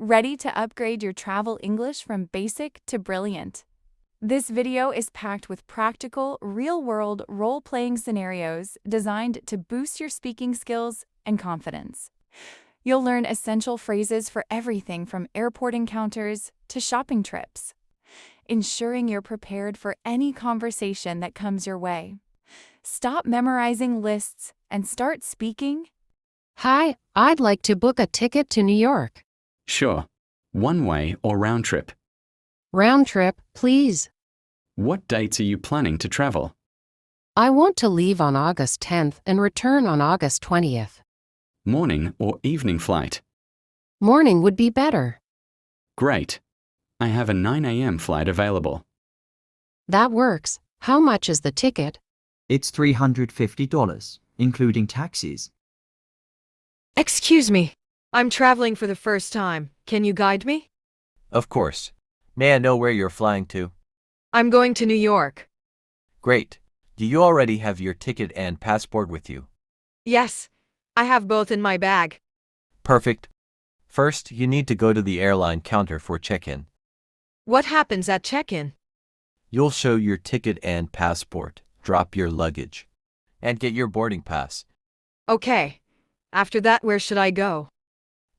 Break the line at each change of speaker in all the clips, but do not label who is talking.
Ready to upgrade your travel English from basic to brilliant? This video is packed with practical, real-world role-playing scenarios designed to boost your speaking skills and confidence. You'll learn essential phrases for everything from airport encounters to shopping trips, ensuring you're prepared for any conversation that comes your way. Stop memorizing lists and start speaking.
Hi, I'd like to book a ticket to New York.
Sure. One way or round trip?
Round trip, please.
What dates are you planning to travel?
I want to leave on August 10th and return on August 20th.
Morning or evening flight?
Morning would be better.
Great. I have a 9 a.m. flight available.
That works. How much is the ticket?
It's $350, including taxes.
Excuse me. I'm traveling for the first time. Can you guide me?
Of course. May I know where you're flying to?
I'm going to New York.
Great. Do you already have your ticket and passport with you?
Yes, I have both in my bag.
Perfect. First, you need to go to the airline counter for check-in.
What happens at check-in?
You'll show your ticket and passport, drop your luggage, and get your boarding pass.
Okay. After that, where should I go?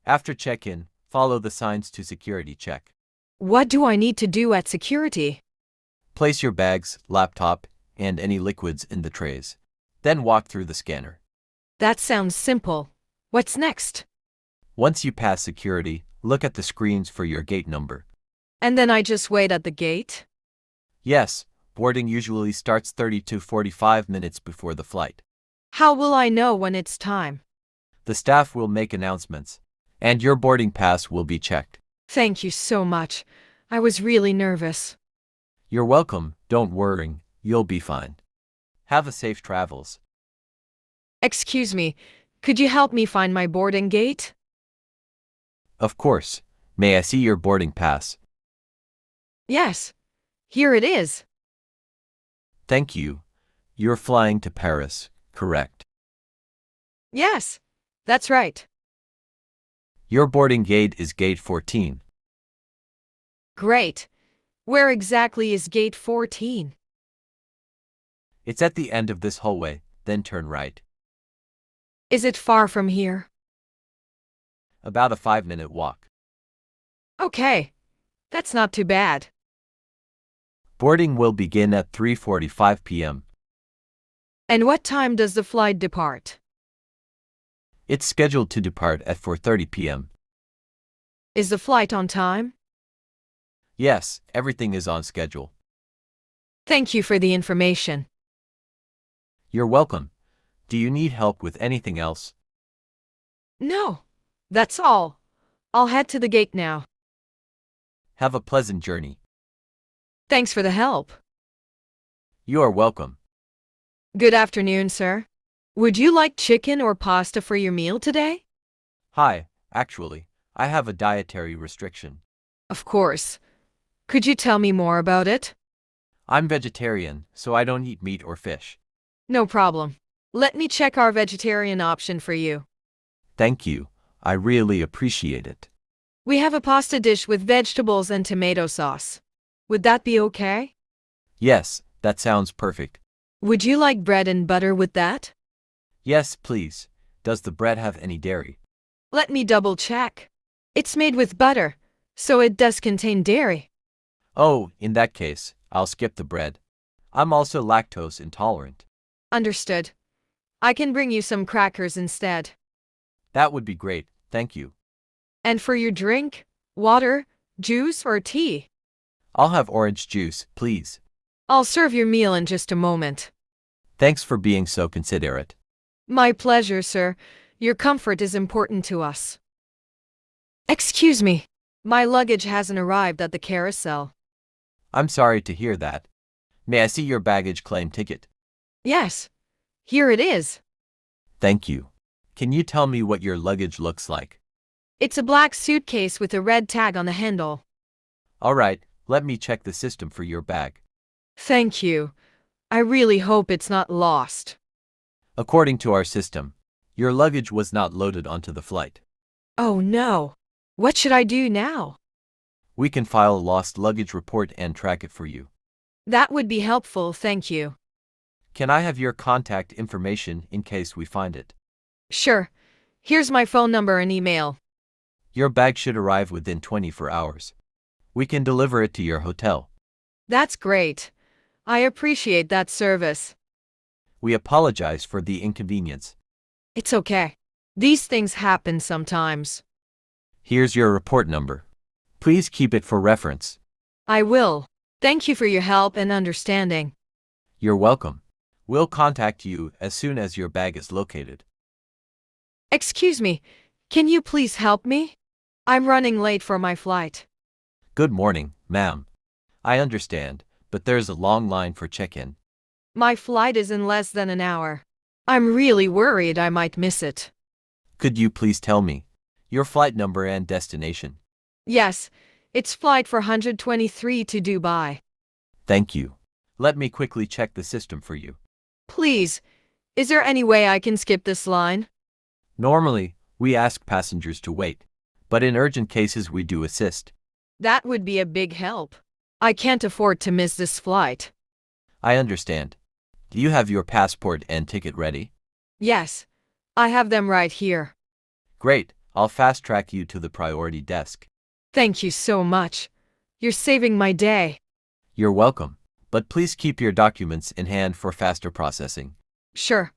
After check-in, follow the signs to security check.
What do I need to do at security?
Place your bags, laptop, and any liquids in the trays. Then walk through the scanner.
That sounds simple. What's next?
Once you pass security, look at the screens for your gate number.
And then I just wait at the gate?
Yes, boarding usually starts 30 to 45 minutes before the flight.
How will I know when it's time?
The staff will make announcements, and your boarding pass will be checked.
Thank you so much. I was really nervous.
You're welcome, don't worry, you'll be fine. Have a safe travels.
Excuse me, could you help me find my boarding gate?
Of course. May I see your boarding pass?
Yes. Here it is.
Thank you. You're flying to Paris, correct?
Yes, that's right.
Your boarding gate is gate 14.
Great. Where exactly is gate 14?
It's at the end of this hallway, then turn right.
Is it far from here?
About a 5-minute walk.
Okay. That's not too bad.
Boarding will begin at 3:45 p.m.
And what time does the flight depart?
It's scheduled to depart at 4:30 p.m.
Is the flight on time?
Yes, everything is on schedule.
Thank you for the information.
You're welcome. Do you need help with anything else?
No, that's all. I'll head to the gate now.
Have a pleasant journey.
Thanks for the help.
You are welcome.
Good afternoon, sir. Would you like chicken or pasta for your meal today?
Hi, actually, I have a dietary restriction.
Of course. Could you tell me more about it?
I'm vegetarian, so I don't eat meat or fish.
No problem. Let me check our vegetarian option for you.
Thank you. I really appreciate it.
We have a pasta dish with vegetables and tomato sauce. Would that be okay?
Yes, that sounds perfect.
Would you like bread and butter with that?
Yes, please. Does the bread have any dairy?
Let me double check. It's made with butter, so it does contain dairy.
Oh, in that case, I'll skip the bread. I'm also lactose intolerant.
Understood. I can bring you some crackers instead.
That would be great, thank you.
And for your drink, water, juice, or tea?
I'll have orange juice, please.
I'll serve your meal in just a moment.
Thanks for being so considerate.
My pleasure, sir. Your comfort is important to us. Excuse me. My luggage hasn't arrived at the carousel.
I'm sorry to hear that. May I see your baggage claim ticket?
Yes. Here it is.
Thank you. Can you tell me what your luggage looks like?
It's a black suitcase with a red tag on the handle.
All right, let me check the system for your bag.
Thank you. I really hope it's not lost.
According to our system, your luggage was not loaded onto the flight.
Oh no. What should I do now?
We can file a lost luggage report and track it for you.
That would be helpful, thank you.
Can I have your contact information in case we find it?
Sure. Here's my phone number and email.
Your bag should arrive within 24 hours. We can deliver it to your hotel.
That's great. I appreciate that service.
We apologize for the inconvenience.
It's okay. These things happen sometimes.
Here's your report number. Please keep it for reference.
I will. Thank you for your help and understanding.
You're welcome. We'll contact you as soon as your bag is located.
Excuse me, can you please help me? I'm running late for my flight.
Good morning, ma'am. I understand, but there's a long line for check-in.
My flight is in less than an hour. I'm really worried I might miss it.
Could you please tell me your flight number and destination?
Yes, it's flight 423 to Dubai.
Thank you. Let me quickly check the system for you.
Please, is there any way I can skip this line?
Normally, we ask passengers to wait, but in urgent cases we do assist.
That would be a big help. I can't afford to miss this flight.
I understand. Do you have your passport and ticket ready?
Yes, I have them right here.
Great. I'll fast-track you to the priority desk.
Thank you so much. You're saving my day.
You're welcome, but please keep your documents in hand for faster processing.
Sure,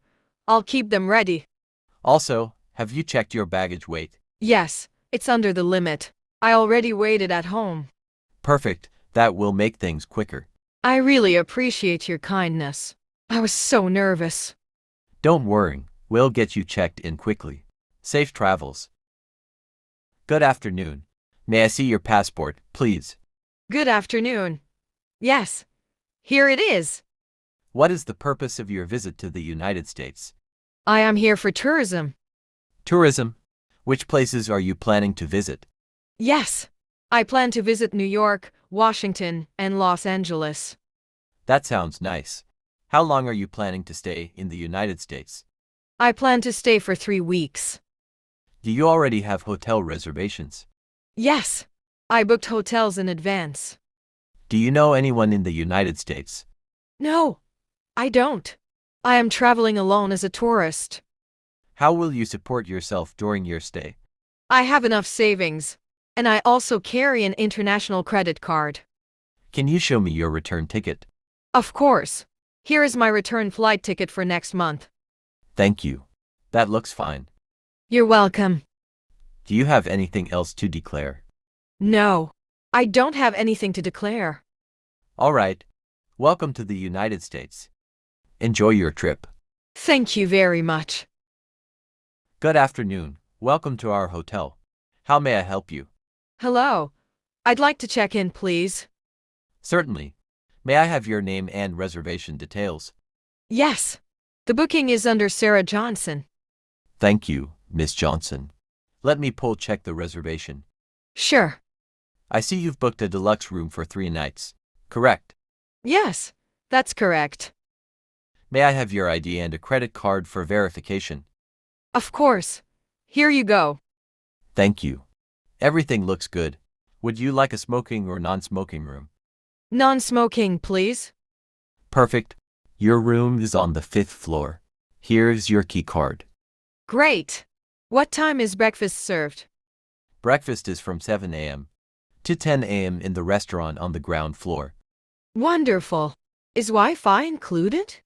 I'll keep them ready.
Also, have you checked your baggage weight?
Yes, it's under the limit. I already weighed it at home.
Perfect. That will make things quicker.
I really appreciate your kindness. I was so nervous.
Don't worry, we'll get you checked in quickly. Safe travels. Good afternoon. May I see your passport, please?
Good afternoon. Yes, here it is.
What is the purpose of your visit to the United States?
I am here for tourism.
Tourism? Which places are you planning to visit?
Yes, I plan to visit New York, Washington, and Los Angeles.
That sounds nice. How long are you planning to stay in the United States?
I plan to stay for 3 weeks.
Do you already have hotel reservations?
Yes, I booked hotels in advance.
Do you know anyone in the United States?
No, I don't. I am traveling alone as a tourist.
How will you support yourself during your stay?
I have enough savings, and I also carry an international credit card.
Can you show me your return ticket?
Of course. Here is my return flight ticket for next month.
Thank you. That looks fine.
You're welcome.
Do you have anything else to declare?
No, I don't have anything to declare.
All right. Welcome to the United States. Enjoy your trip.
Thank you very much.
Good afternoon. Welcome to our hotel. How may I help you?
Hello. I'd like to check in, please.
Certainly. May I have your name and reservation details?
Yes. The booking is under Sarah Johnson.
Thank you, Miss Johnson. Let me check the reservation.
Sure.
I see you've booked a deluxe room for 3 nights. Correct?
Yes, that's correct.
May I have your ID and a credit card for verification?
Of course. Here you go.
Thank you. Everything looks good. Would you like a smoking or non-smoking room?
Non-smoking, please.
Perfect. Your room is on the 5th floor. Here's your key card.
Great. What time is breakfast served?
Breakfast is from 7 a.m. to 10 a.m. in the restaurant on the ground floor.
Wonderful. Is Wi-Fi included?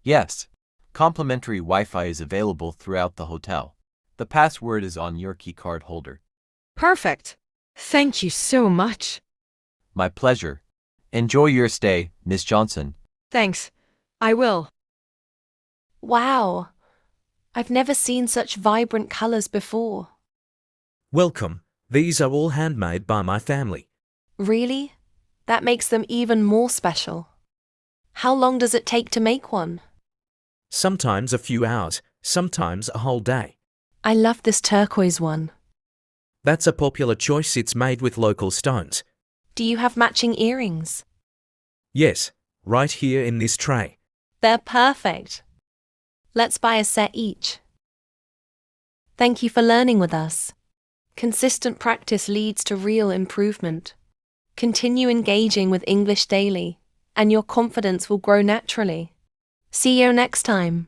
Yes. Complimentary Wi-Fi is available throughout the hotel. The password is on your key card holder.
Perfect. Thank you so much.
My pleasure. Enjoy your stay, Miss Johnson.
Thanks. I will.
Wow. I've never seen such vibrant colors before.
Welcome. These are all handmade by my family.
Really? That makes them even more special. How long does it take to make one?
Sometimes a few hours, sometimes a whole day.
I love this turquoise one.
That's a popular choice. It's made with local stones.
Do you have matching earrings?
Yes, right here in this tray.
They're perfect. Let's buy a set each. Thank you for learning with us. Consistent practice leads to real improvement. Continue engaging with English daily, and your confidence will grow naturally. See you next time.